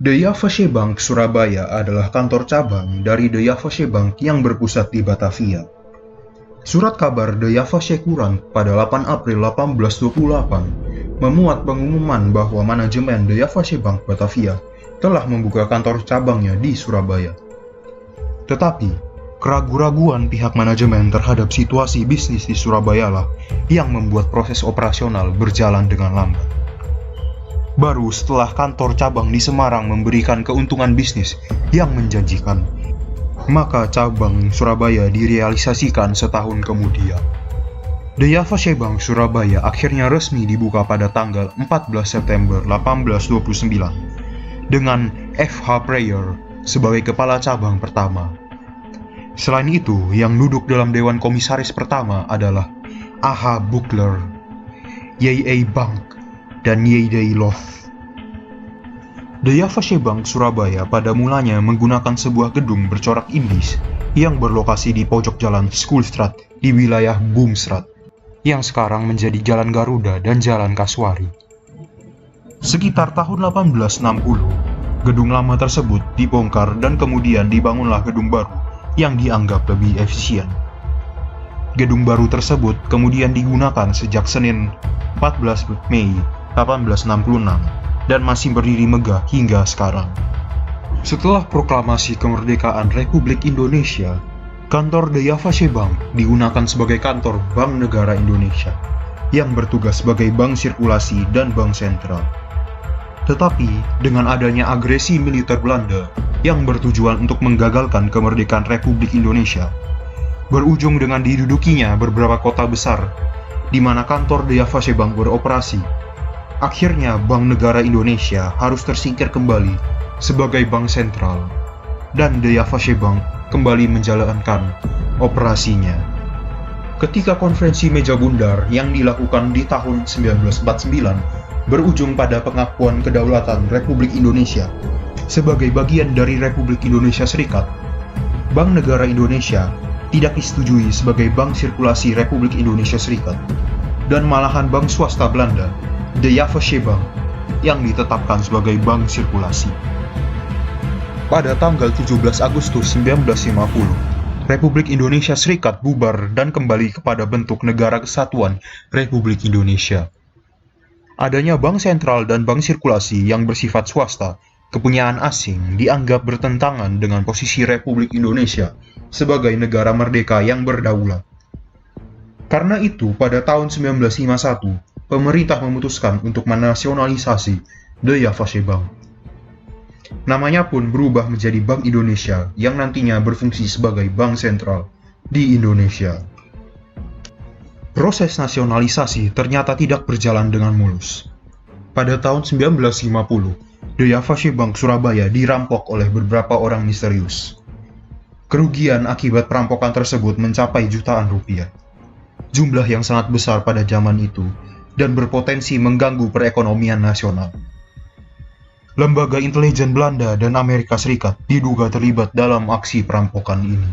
The Javasche Bank Surabaya adalah kantor cabang dari The Javasche Bank yang berpusat di Batavia. Surat kabar The Javasche Courant pada 8 April 1828 memuat pengumuman bahwa manajemen The Javasche Bank Batavia telah membuka kantor cabangnya di Surabaya. Tetapi, keraguan-raguan pihak manajemen terhadap situasi bisnis di Surabaya lah yang membuat proses operasional berjalan dengan lambat. Baru setelah kantor cabang di Semarang memberikan keuntungan bisnis yang menjanjikan, maka cabang Surabaya direalisasikan setahun kemudian. The Javasche Bank Surabaya akhirnya resmi dibuka pada tanggal 14 September 1829 dengan F.H. Preyer sebagai kepala cabang pertama. Selain itu, yang duduk dalam Dewan Komisaris pertama adalah A.H. Buckler, Y.A. Bank, dan Y.D. Loth. The Javasche Bank Surabaya pada mulanya menggunakan sebuah gedung bercorak indis yang berlokasi di pojok jalan Schoolstraat di wilayah Boomstraat, yang sekarang menjadi Jalan Garuda dan Jalan Kasuari. Sekitar tahun 1860, gedung lama tersebut dibongkar dan kemudian dibangunlah gedung baru yang dianggap lebih efisien. Gedung baru tersebut kemudian digunakan sejak Senin 14 Mei 1866 dan masih berdiri megah hingga sekarang. Setelah proklamasi kemerdekaan Republik Indonesia, kantor The Javasche Bank digunakan sebagai kantor Bank Negara Indonesia yang bertugas sebagai bank sirkulasi dan bank sentral. Tetapi, dengan adanya agresi militer Belanda yang bertujuan untuk menggagalkan kemerdekaan Republik Indonesia, berujung dengan didudukinya beberapa kota besar di mana kantor The Javasche Bank beroperasi. Akhirnya Bank Negara Indonesia harus tersingkir kembali sebagai bank sentral dan The Javasche Bank kembali menjalankan operasinya. Ketika konferensi meja bundar yang dilakukan di tahun 1949 berujung pada pengakuan kedaulatan Republik Indonesia sebagai bagian dari Republik Indonesia Serikat, Bank Negara Indonesia tidak disetujui sebagai bank sirkulasi Republik Indonesia Serikat, dan malahan bank swasta Belanda, The Javasche Bank, yang ditetapkan sebagai bank sirkulasi. Pada tanggal 17 Agustus 1950, Republik Indonesia Serikat bubar dan kembali kepada bentuk Negara Kesatuan Republik Indonesia. Adanya bank sentral dan bank sirkulasi yang bersifat swasta, kepunyaan asing, dianggap bertentangan dengan posisi Republik Indonesia sebagai negara merdeka yang berdaulat. Karena itu, pada tahun 1951, pemerintah memutuskan untuk menasionalisasi The Javasche Bank. Namanya pun berubah menjadi Bank Indonesia yang nantinya berfungsi sebagai bank sentral di Indonesia. Proses nasionalisasi ternyata tidak berjalan dengan mulus. Pada tahun 1950, The Javasche Bank Surabaya dirampok oleh beberapa orang misterius. Kerugian akibat perampokan tersebut mencapai jutaan rupiah. Jumlah yang sangat besar pada zaman itu dan berpotensi mengganggu perekonomian nasional. Lembaga intelijen Belanda dan Amerika Serikat diduga terlibat dalam aksi perampokan ini.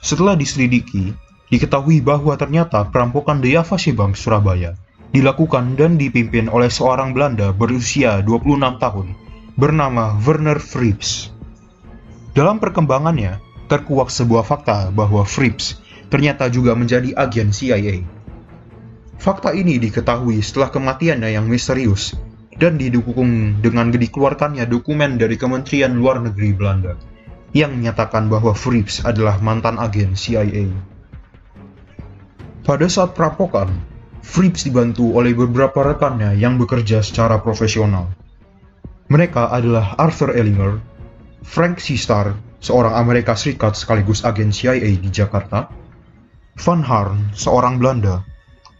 Setelah diselidiki, diketahui bahwa ternyata perampokan The Javasche Bank Surabaya dilakukan dan dipimpin oleh seorang Belanda berusia 26 tahun bernama Werner Frips. Dalam perkembangannya, terkuak sebuah fakta bahwa Frips ternyata juga menjadi agen CIA. Fakta ini diketahui setelah kematiannya yang misterius dan didukung dengan dikeluarkannya dokumen dari Kementerian Luar Negeri Belanda yang menyatakan bahwa Frips adalah mantan agen CIA. Pada saat perampokan, Frips dibantu oleh beberapa rekannya yang bekerja secara profesional. Mereka adalah Arthur Ellinger, Frank Sistar, seorang Amerika Serikat sekaligus agen CIA di Jakarta, Van Harn, seorang Belanda,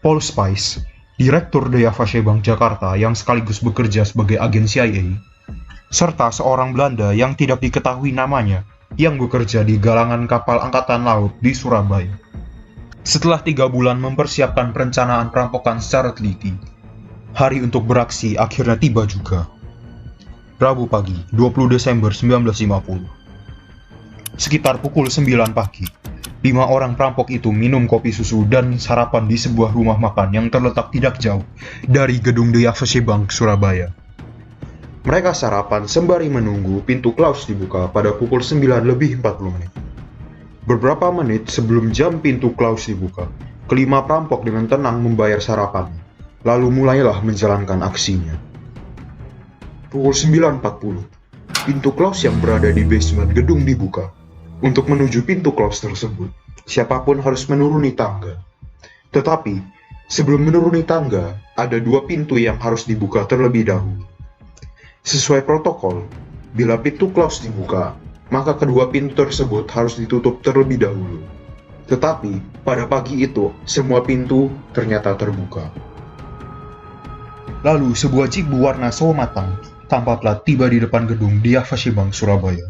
Paul Spice, Direktur The Javasche Bank Jakarta yang sekaligus bekerja sebagai agen CIA, serta seorang Belanda yang tidak diketahui namanya yang bekerja di galangan kapal angkatan laut di Surabaya. Setelah 3 bulan mempersiapkan perencanaan perampokan secara teliti, hari untuk beraksi akhirnya tiba juga. Rabu pagi, 20 Desember 1950. Sekitar pukul 9 pagi, 5 orang perampok itu minum kopi susu dan sarapan di sebuah rumah makan yang terletak tidak jauh dari gedung The Javasche Bank Surabaya. Mereka sarapan sembari menunggu pintu Klaus dibuka pada pukul 9:40. Beberapa menit sebelum jam pintu Klaus dibuka, kelima perampok dengan tenang membayar sarapan, lalu mulailah menjalankan aksinya. Pukul 9:40, pintu Klaus yang berada di basement gedung dibuka. Untuk menuju pintu Klaus tersebut, siapapun harus menuruni tangga. Tetapi, sebelum menuruni tangga, ada dua pintu yang harus dibuka terlebih dahulu. Sesuai protokol, bila pintu Klaus dibuka, maka kedua pintu tersebut harus ditutup terlebih dahulu. Tetapi, pada pagi itu, semua pintu ternyata terbuka. Lalu, sebuah jeep berwarna sawo matang tampaklah tiba di depan gedung di Yavasebang, Surabaya.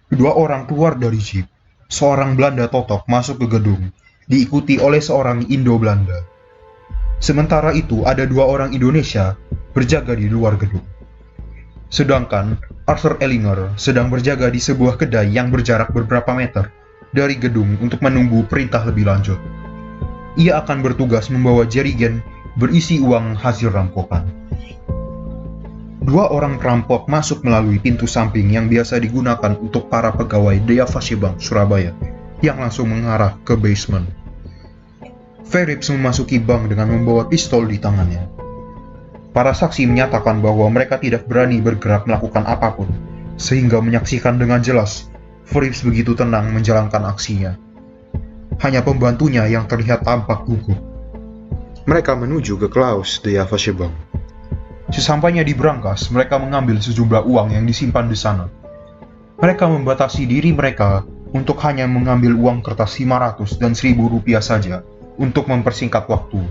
Kedua orang keluar dari jeep. Seorang Belanda totok masuk ke gedung, diikuti oleh seorang Indo-Belanda. Sementara itu, ada dua orang Indonesia berjaga di luar gedung. Sedangkan Arthur Ellinger sedang berjaga di sebuah kedai yang berjarak beberapa meter dari gedung untuk menunggu perintah lebih lanjut. Ia akan bertugas membawa jerigen berisi uang hasil rampokan. Dua orang perampok masuk melalui pintu samping yang biasa digunakan untuk para pegawai di Yavasebang, Surabaya, yang langsung mengarah ke basement. Phillips memasuki bank dengan membawa pistol di tangannya. Para saksi menyatakan bahwa mereka tidak berani bergerak melakukan apapun, sehingga menyaksikan dengan jelas Phillips begitu tenang menjalankan aksinya. Hanya pembantunya yang terlihat tampak gugup. Mereka menuju ke Klaus di Yavasebang. Sesampainya di brankas, mereka mengambil sejumlah uang yang disimpan di sana. Mereka membatasi diri mereka untuk hanya mengambil uang kertas 500 dan 1.000 rupiah saja untuk mempersingkat waktu.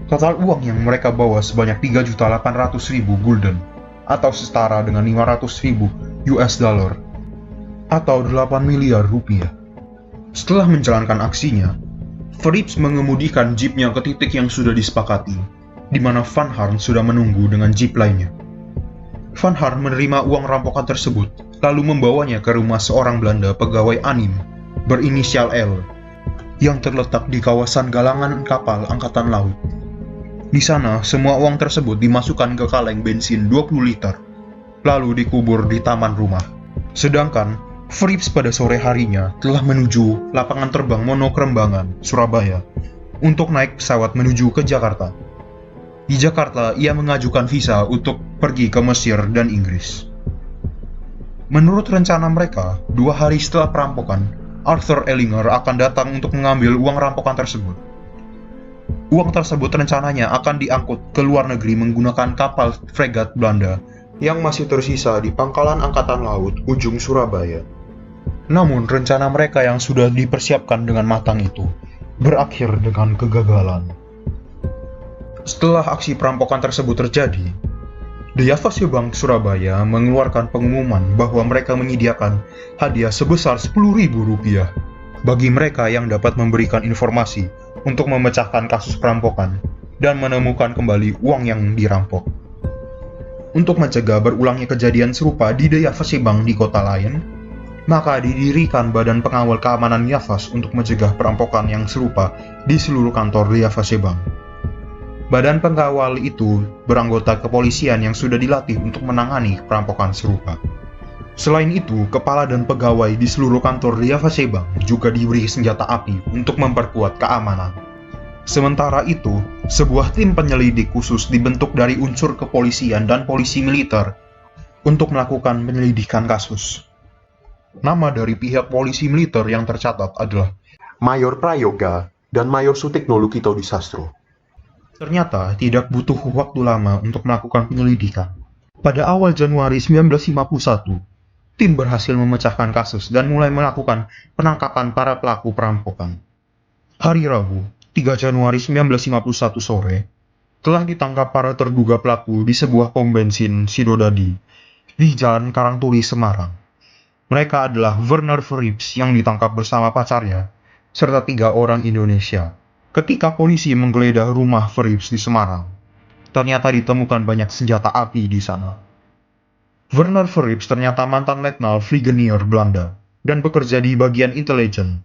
Total uang yang mereka bawa sebanyak 3.800.000 gulden atau setara dengan 500.000 US dollar atau 8 miliar rupiah. Setelah menjalankan aksinya, Phillips mengemudikan jeepnya ke titik yang sudah disepakati, di mana Van Harn sudah menunggu dengan jeep lainnya. Van Harn menerima uang rampokan tersebut, lalu membawanya ke rumah seorang Belanda pegawai ANIM berinisial L yang terletak di kawasan galangan kapal Angkatan Laut. Di sana, semua uang tersebut dimasukkan ke kaleng bensin 20 liter, lalu dikubur di taman rumah. Sedangkan, Phillips pada sore harinya telah menuju lapangan terbang Monokrembangan, Surabaya, untuk naik pesawat menuju ke Jakarta. Di Jakarta, ia mengajukan visa untuk pergi ke Mesir dan Inggris. Menurut rencana mereka, 2 hari setelah perampokan, Arthur Ellinger akan datang untuk mengambil uang rampokan tersebut. Uang tersebut rencananya akan diangkut ke luar negeri menggunakan kapal fregat Belanda yang masih tersisa di pangkalan Angkatan Laut ujung Surabaya. Namun rencana mereka yang sudah dipersiapkan dengan matang itu berakhir dengan kegagalan. Setelah aksi perampokan tersebut terjadi, The Yavasebang Surabaya mengeluarkan pengumuman bahwa mereka menyediakan hadiah sebesar 10.000 rupiah bagi mereka yang dapat memberikan informasi untuk memecahkan kasus perampokan dan menemukan kembali uang yang dirampok. Untuk mencegah berulangnya kejadian serupa di The Yavasebang di kota lain, maka didirikan Badan Pengawal Keamanan Yavas untuk mencegah perampokan yang serupa di seluruh kantor The Yavasebang. Badan pengawal itu beranggota kepolisian yang sudah dilatih untuk menangani perampokan serupa. Selain itu, kepala dan pegawai di seluruh kantor di Yavasebang juga diberi senjata api untuk memperkuat keamanan. Sementara itu, sebuah tim penyelidik khusus dibentuk dari unsur kepolisian dan polisi militer untuk melakukan penyelidikan kasus. Nama dari pihak polisi militer yang tercatat adalah Mayor Prayoga dan Mayor Sutikno Lukito Disastro. Ternyata tidak butuh waktu lama untuk melakukan penyelidikan. Pada awal Januari 1951, tim berhasil memecahkan kasus dan mulai melakukan penangkapan para pelaku perampokan. Hari Rabu, 3 Januari 1951 sore, telah ditangkap para terduga pelaku di sebuah pom bensin Sidodadi di Jalan Karangturi, Semarang. Mereka adalah Werner Phillips yang ditangkap bersama pacarnya, serta 3 orang Indonesia. Ketika polisi menggeledah rumah Phillips di Semarang, ternyata ditemukan banyak senjata api di sana. Werner Phillips ternyata mantan letnan Brigadier Belanda dan bekerja di bagian intelijen.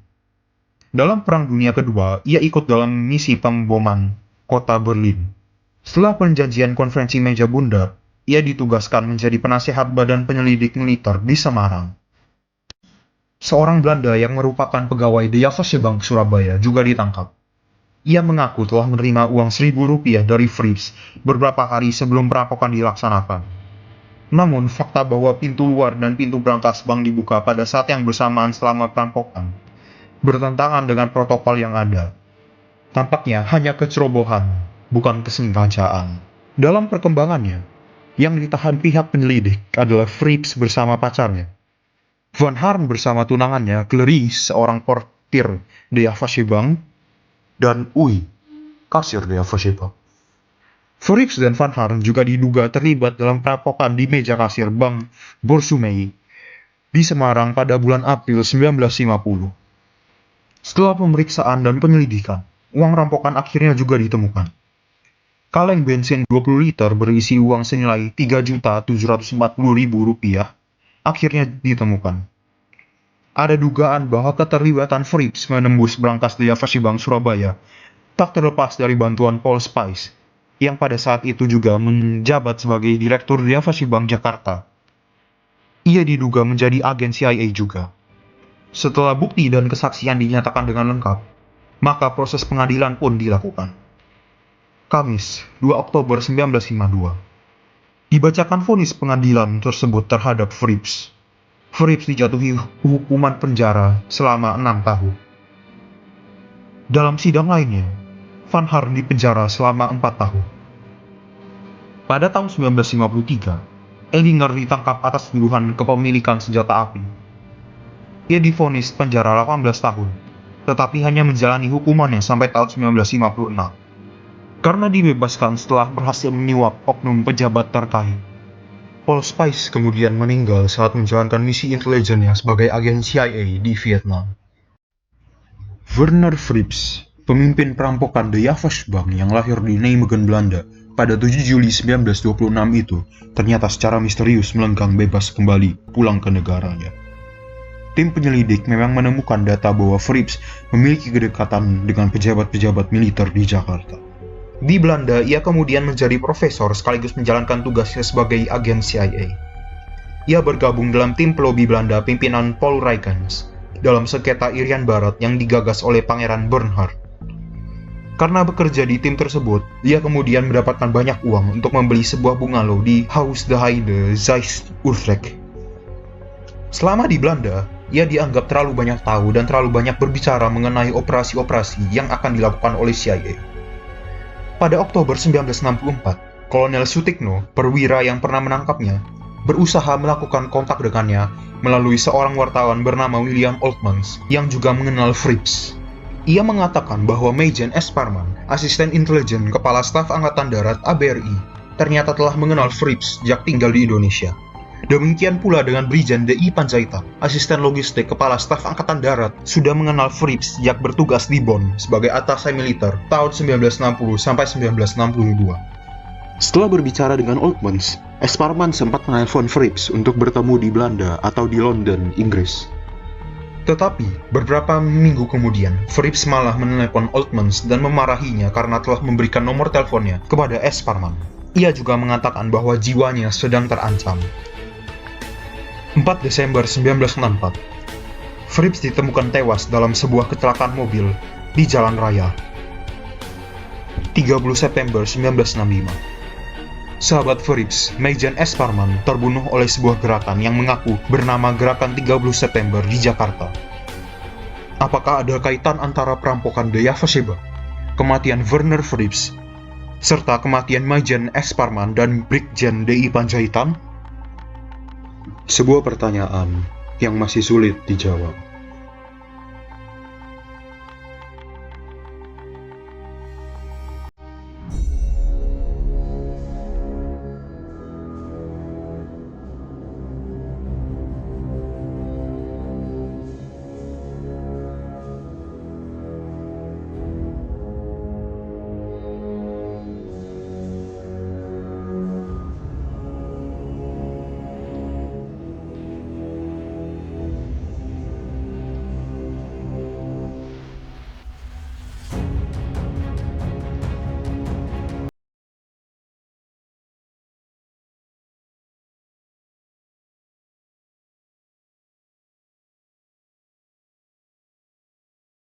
Dalam Perang Dunia Kedua, ia ikut dalam misi pemboman kota Berlin. Setelah perjanjian konferensi meja bundar, ia ditugaskan menjadi penasihat Badan Penyelidik Militer di Semarang. Seorang Belanda yang merupakan pegawai The Javasche Bank Surabaya juga ditangkap. Ia mengaku telah menerima uang Rp1.000 dari Frips beberapa hari sebelum perampokan dilaksanakan. Namun, fakta bahwa pintu luar dan pintu brankas bank dibuka pada saat yang bersamaan selama perampokan bertentangan dengan protokol yang ada. Tampaknya hanya kecerobohan, bukan kesengajaan. Dalam perkembangannya, yang ditahan pihak penyelidik adalah Frips bersama pacarnya. Van Harn bersama tunangannya, Clarice, seorang portir The Javasche Bank, dan Ui, kasir The Javasche Bank. Frips dan Van Harn juga diduga terlibat dalam perampokan di meja kasir Bank Borsumei di Semarang pada bulan April 1950. Setelah pemeriksaan dan penyelidikan, uang rampokan akhirnya juga ditemukan. Kaleng bensin 20 liter berisi uang senilai Rp3.740.000 akhirnya ditemukan. Ada dugaan bahwa keterlibatan Frips menembus brankas The Javasche Bank Surabaya tak terlepas dari bantuan Paul Spice, yang pada saat itu juga menjabat sebagai Direktur The Javasche Bank Jakarta. Ia diduga menjadi agen CIA juga. Setelah bukti dan kesaksian dinyatakan dengan lengkap, maka proses pengadilan pun dilakukan. Kamis, 2 Oktober 1952. Dibacakan vonis pengadilan tersebut terhadap Frips. Frips dijatuhi hukuman penjara selama 6 tahun. Dalam sidang lainnya, Van Harn dipenjara selama 4 tahun. Pada tahun 1953, Ellinger ditangkap atas tuduhan kepemilikan senjata api. Ia divonis penjara 18 tahun, tetapi hanya menjalani hukumannya sampai tahun 1956. Karena dibebaskan setelah berhasil menyuap oknum pejabat terkait. Paul Spice kemudian meninggal saat menjalankan misi intelijennya sebagai agen CIA di Vietnam. Werner Frips, pemimpin perampokan The Javasche Bank yang lahir di Nijmegen, Belanda pada 7 Juli 1926 itu ternyata secara misterius melenggang bebas kembali pulang ke negaranya. Tim penyelidik memang menemukan data bahwa Frips memiliki kedekatan dengan pejabat-pejabat militer di Jakarta. Di Belanda, ia kemudian menjadi profesor sekaligus menjalankan tugasnya sebagai agen CIA. Ia bergabung dalam tim pelobi Belanda pimpinan Paul Ruygens dalam sengketa Irian Barat yang digagas oleh Pangeran Bernhard. Karena bekerja di tim tersebut, ia kemudian mendapatkan banyak uang untuk membeli sebuah bungalow di Haus de Heide Zeist-Utrecht. Selama di Belanda, ia dianggap terlalu banyak tahu dan terlalu banyak berbicara mengenai operasi-operasi yang akan dilakukan oleh CIA. Pada Oktober 1964, Kolonel Sutikno, perwira yang pernah menangkapnya, berusaha melakukan kontak dengannya melalui seorang wartawan bernama William Oltmans yang juga mengenal Frips. Ia mengatakan bahwa Majen S. Parman, asisten intelijen Kepala Staf Angkatan Darat ABRI, ternyata telah mengenal Frips sejak tinggal di Indonesia. Demikian pula dengan Brigjen D.I. Panjaitan, asisten logistik Kepala Staf Angkatan Darat, sudah mengenal Frips sejak bertugas di Bonn sebagai attaché militer tahun 1960 sampai 1962. Setelah berbicara dengan Oltmans, S. Parman sempat menelpon Frips untuk bertemu di Belanda atau di London, Inggris. Tetapi, beberapa minggu kemudian, Frips malah menelpon Oltmans dan memarahinya karena telah memberikan nomor teleponnya kepada S. Parman. Ia juga mengatakan bahwa jiwanya sedang terancam. 4 Desember 1964, Frips ditemukan tewas dalam sebuah kecelakaan mobil di jalan raya. 30 September 1965, sahabat Frips, Majen S. Parman, terbunuh oleh sebuah gerakan yang mengaku bernama Gerakan 30 September di Jakarta. Apakah ada kaitan antara perampokan The Javasche Bank, kematian Werner Frips, serta kematian Majen S. Parman dan Brigjen D.I. Panjaitan? Sebuah pertanyaan yang masih sulit dijawab.